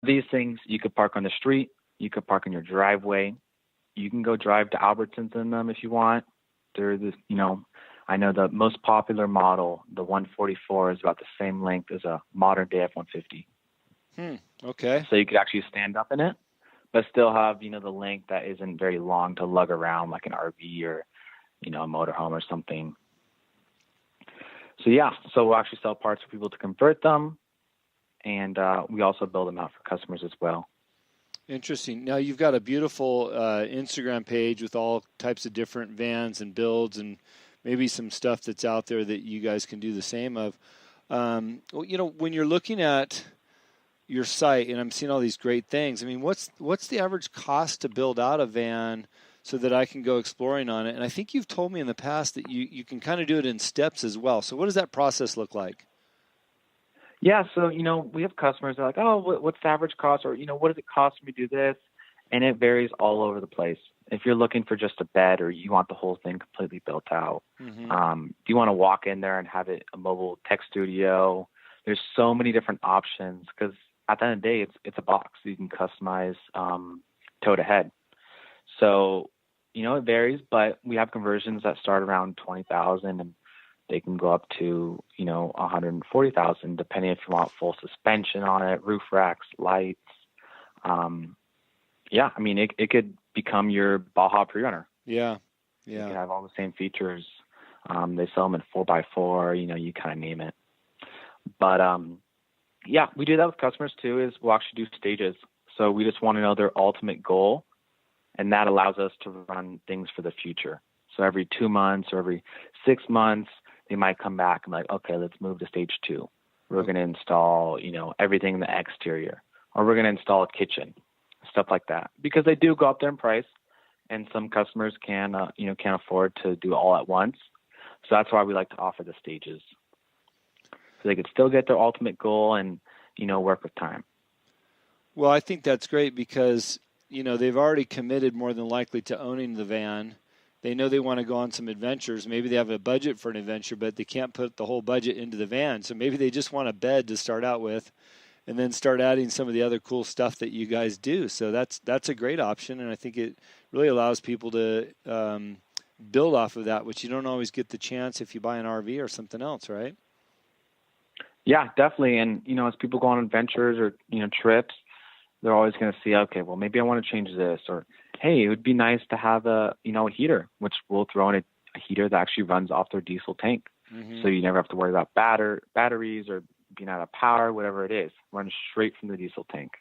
These things you could park on the street, you could park in your driveway, you can go drive to Albertsons in them if you want. They're this, I know the most popular model, the 144, is about the same length as a modern day F-150. Okay. So you could actually stand up in it, but still have, the length that isn't very long to lug around like an RV or, a motorhome or something. So yeah, we'll actually sell parts for people to convert them, and we also build them out for customers as well. Interesting. Now you've got a beautiful Instagram page with all types of different vans and builds, and maybe some stuff that's out there that you guys can do the same of. When you're looking at your site, and I'm seeing all these great things, I mean, what's the average cost to build out a van so that I can go exploring on it? And I think you've told me in the past that you can kind of do it in steps as well. So what does that process look like? Yeah, so, we have customers that are like, oh, what's the average cost? Or, what does it cost me to do this? And it varies all over the place. If you're looking for just a bed or you want the whole thing completely built out, do you want to walk in there and have it a mobile tech studio? There's so many different options because at the end of the day, it's a box you can customize toe to head. So, it varies, but we have conversions that start around 20,000 and they can go up to, 140,000, depending if you want full suspension on it, roof racks, lights. It could become your Baja Pre-Runner. Yeah. You can have all the same features. They sell them in 4x4, you kind of name it. But, we do that with customers too, is we'll actually do stages. So we just want to know their ultimate goal, and that allows us to run things for the future. So every 2 months or every 6 months, they might come back and be like, okay, let's move to stage 2. We're going to install, everything in the exterior, or we're going to install a kitchen, stuff like that, because they do go up there in price, and some customers can't afford to do all at once. So that's why we like to offer the stages, so they could still get their ultimate goal and, work with time. Well, I think that's great because, they've already committed more than likely to owning the van. They know they want to go on some adventures. Maybe they have a budget for an adventure, but they can't put the whole budget into the van. So maybe they just want a bed to start out with and then start adding some of the other cool stuff that you guys do. So that's a great option, and I think it really allows people to build off of that, which you don't always get the chance if you buy an RV or something else, right? Yeah, definitely. And, as people go on adventures or, trips, they're always going to see, okay, well, maybe I want to change this, or, hey, it would be nice to have a heater, which we'll throw in a heater that actually runs off their diesel tank. So you never have to worry about batteries or being out of power, whatever it is, runs straight from the diesel tank.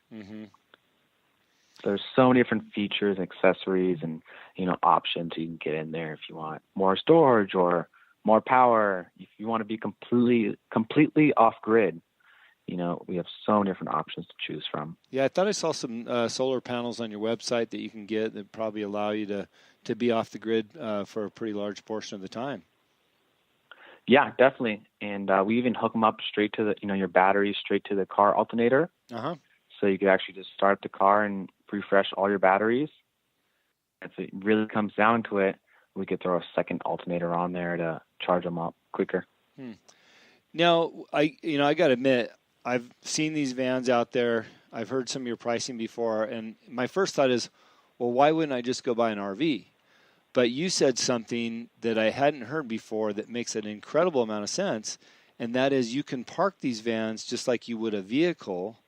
There's so many different features and accessories and, options you can get in there if you want more storage or more power. If you want to be completely off grid, we have so many different options to choose from. Yeah, I thought I saw some solar panels on your website that you can get that probably allow you to be off the grid for a pretty large portion of the time. Yeah, definitely. And we even hook them up straight to the, your batteries straight to the car alternator. So you could actually just start the car and refresh all your batteries. If it really comes down to it, we could throw a second alternator on there to charge them up quicker. Now, I got to admit, I've seen these vans out there. I've heard some of your pricing before, and my first thought is, well, why wouldn't I just go buy an RV? But you said something that I hadn't heard before that makes an incredible amount of sense, and that is you can park these vans just like you would a vehicle.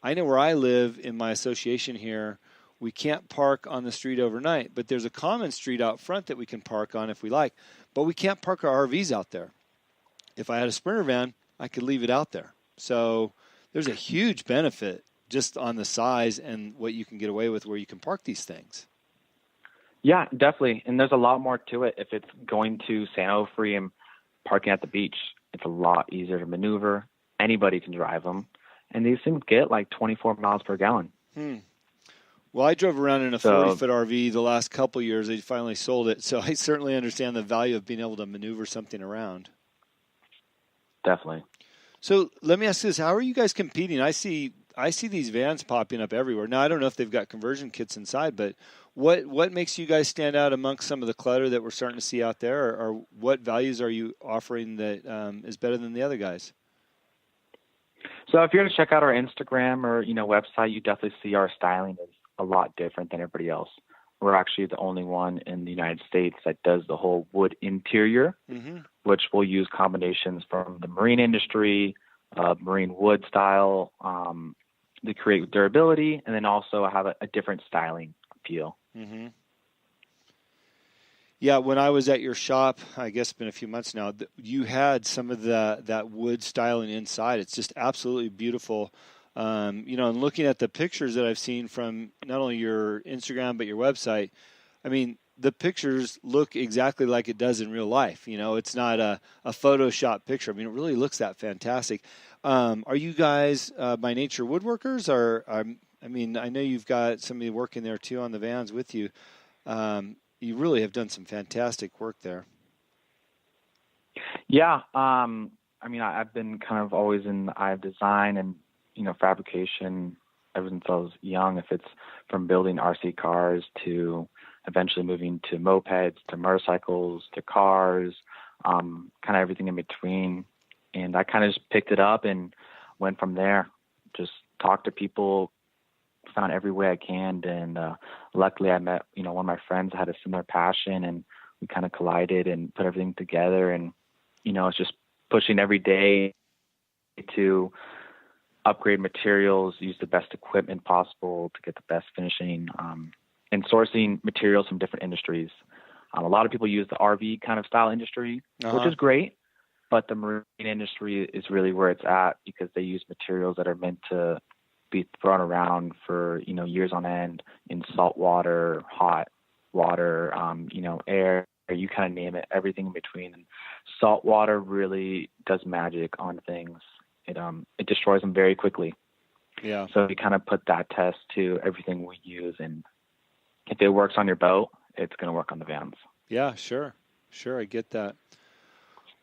I know where I live in my association here, we can't park on the street overnight, but there's a common street out front that we can park on if we like, but we can't park our RVs out there. If I had a Sprinter van, I could leave it out there. So there's a huge benefit just on the size and what you can get away with where you can park these things. Yeah, definitely. And there's a lot more to it. If it's going to San Onofre and parking at the beach, it's a lot easier to maneuver. Anybody can drive them. And these things get like 24 miles per gallon. Well, I drove around in a 40-foot RV the last couple years. They finally sold it. So I certainly understand the value of being able to maneuver something around. Definitely. So let me ask this. How are you guys competing? I see these vans popping up everywhere. Now, I don't know if they've got conversion kits inside, but what makes you guys stand out amongst some of the clutter that we're starting to see out there? Or what values are you offering that is better than the other guys? So if you're to check out our Instagram or, website, you definitely see our styling is a lot different than everybody else. We're actually the only one in the United States that does the whole wood interior, which will use combinations from the marine industry, marine wood style, to create durability, and then also have a different styling feel. Yeah, when I was at your shop, I guess it's been a few months now, you had some of that wood styling inside. It's just absolutely beautiful. And looking at the pictures that I've seen from not only your Instagram but your website, I mean, the pictures look exactly like it does in real life. It's not a Photoshop picture. I mean, it really looks that fantastic. Are you guys by nature woodworkers, or I know you've got somebody working there too on the vans with you. You really have done some fantastic work there. Yeah. I've been kind of always in the eye of design and, fabrication ever since I was young, if it's from building RC cars to eventually moving to mopeds, to motorcycles, to cars, kind of everything in between. And I kind of just picked it up and went from there. Just talked to people, found every way I can, and luckily I met one of my friends that had a similar passion, and we kind of collided and put everything together. And it's just pushing every day to upgrade materials, use the best equipment possible to get the best finishing, and sourcing materials from different industries. A lot of people use the RV kind of style industry, which is great, but the marine industry is really where it's at, because they use materials that are meant to be thrown around for, years on end in salt water, hot water, air, you kind of name it, everything in between. And salt water really does magic on things. It destroys them very quickly. Yeah. So we kind of put that test to everything we use. And if it works on your boat, it's going to work on the vans. Yeah, sure. I get that.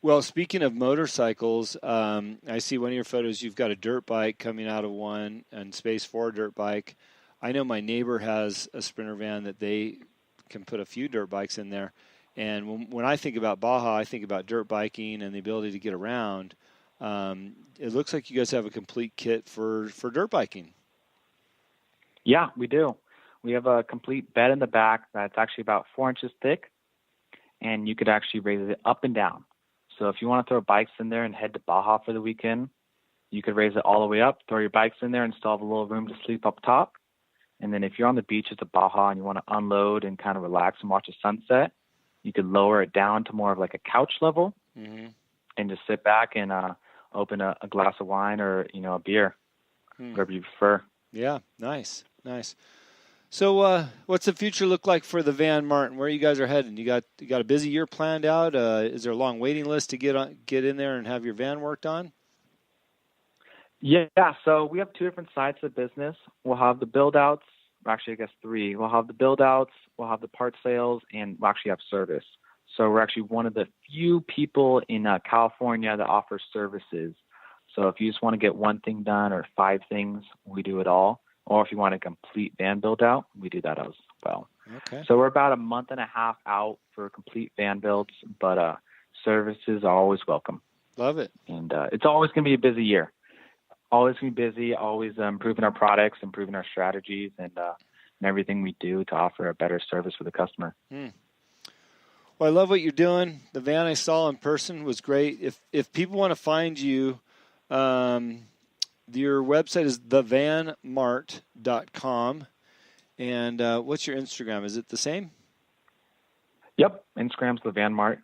Well, speaking of motorcycles, I see one of your photos. You've got a dirt bike coming out of one, and space for a dirt bike. I know my neighbor has a Sprinter van that they can put a few dirt bikes in there. And when I think about Baja, I think about dirt biking and the ability to get around. It looks like you guys have a complete kit for dirt biking. Yeah, we do. We have a complete bed in the back that's actually about 4 inches thick, and you could actually raise it up and down. So if you want to throw bikes in there and head to Baja for the weekend, you could raise it all the way up, throw your bikes in there, and still have a little room to sleep up top. And then if you're on the beaches of Baja and you want to unload and kind of relax and watch the sunset, you could lower it down to more of like a couch level and just sit back and open a glass of wine or, a beer, whatever you prefer. Yeah, nice. So what's the future look like for the van, Martin? Where you guys are heading? You got a busy year planned out? Is there a long waiting list to get in there and have your van worked on? Yeah, so we have 2 different sides of the business. We'll have the build-outs. Actually, I guess 3. We'll have the build-outs, we'll have the part sales, and we'll actually have service. So we're actually one of the few people in California that offers services. So if you just want to get one thing done or 5 things, we do it all. Or if you want a complete van build-out, we do that as well. Okay. So we're about a month and a half out for complete van builds, but services are always welcome. Love it. And it's always going to be a busy year. Always going to be busy, always improving our products, improving our strategies, and everything we do to offer a better service for the customer. Well, I love what you're doing. The van I saw in person was great. If people want to find you, your website is thevanmart.com. And what's your Instagram? Is it the same? Yep. Instagram's the Van Mart.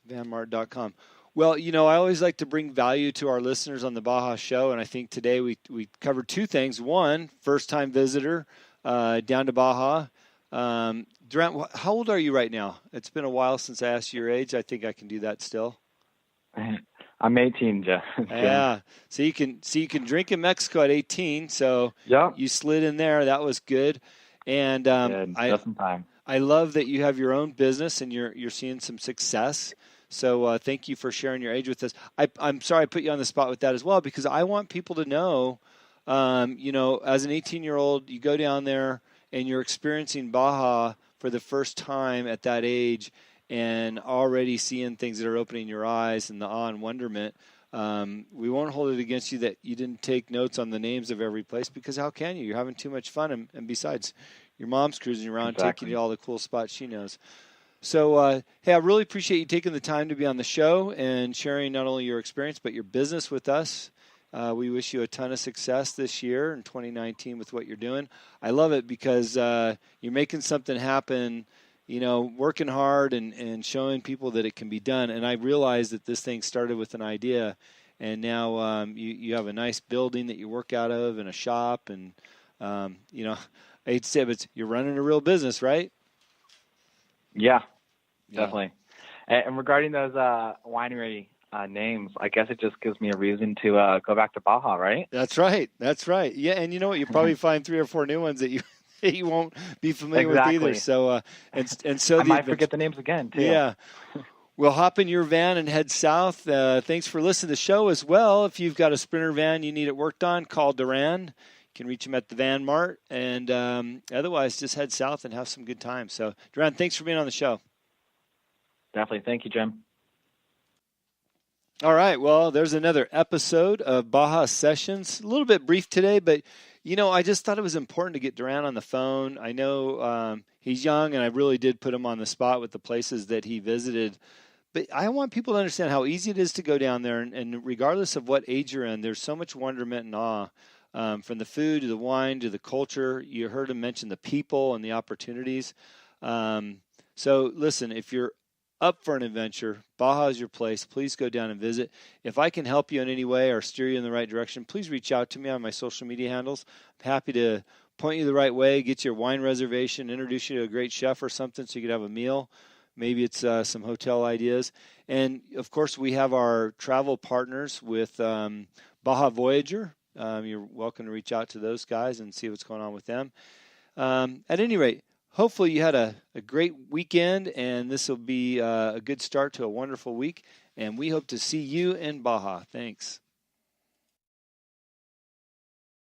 Vanmart.com. Well, I always like to bring value to our listeners on the Baja Show, and I think today we covered 2 things. One, first-time visitor down to Baja. Duran, how old are you right now? It's been a while since I asked you your age. I think I can do that still. I'm 18, Jeff. Yeah. So you can drink in Mexico at 18. So you slid in there. That was good. And just in time. I love that you have your own business and you're seeing some success. So thank you for sharing your age with us. I'm sorry I put you on the spot with that as well, because I want people to know, as an 18-year-old, you go down there and you're experiencing Baja for the first time at that age and already seeing things that are opening your eyes and the awe and wonderment. We won't hold it against you that you didn't take notes on the names of every place, because how can you? You're having too much fun, and besides, your mom's cruising around, taking you to all the cool spots she knows. So, hey, I really appreciate you taking the time to be on the show and sharing not only your experience but your business with us. We wish you a ton of success this year in 2019 with what you're doing. I love it because you're making something happen, working hard and showing people that it can be done. And I realize that this thing started with an idea, and now you have a nice building that you work out of and a shop. And, I hate to say it, but you're running a real business, right? Yeah, definitely. And regarding those winery names, I guess it just gives me a reason to go back to Baja, right? That's right. Yeah, and you know what? You probably find 3 or 4 new ones that you won't be familiar with either. So so I might forget the names again too. Yeah. We'll hop in your van and head south. Thanks for listening to the show as well. If you've got a Sprinter van you need it worked on, call Duran. You can reach him at the Van Mart, and otherwise just head south and have some good time. So, Duran, thanks for being on the show. Definitely. Thank you, Jim. All right. Well, there's another episode of Baja Sessions. A little bit brief today, but, I just thought it was important to get Duran on the phone. I know he's young, and I really did put him on the spot with the places that he visited. But I want people to understand how easy it is to go down there, and regardless of what age you're in, there's so much wonderment and awe. From the food to the wine to the culture. You heard him mention the people and the opportunities. So listen, if you're up for an adventure, Baja is your place. Please go down and visit. If I can help you in any way or steer you in the right direction, please reach out to me on my social media handles. I'm happy to point you the right way, get your wine reservation, introduce you to a great chef or something so you could have a meal. Maybe it's some hotel ideas. And, of course, we have our travel partners with Baja Voyager. You're welcome to reach out to those guys and see what's going on with them. At any rate, hopefully you had a great weekend, and this will be a good start to a wonderful week. And we hope to see you in Baja. Thanks.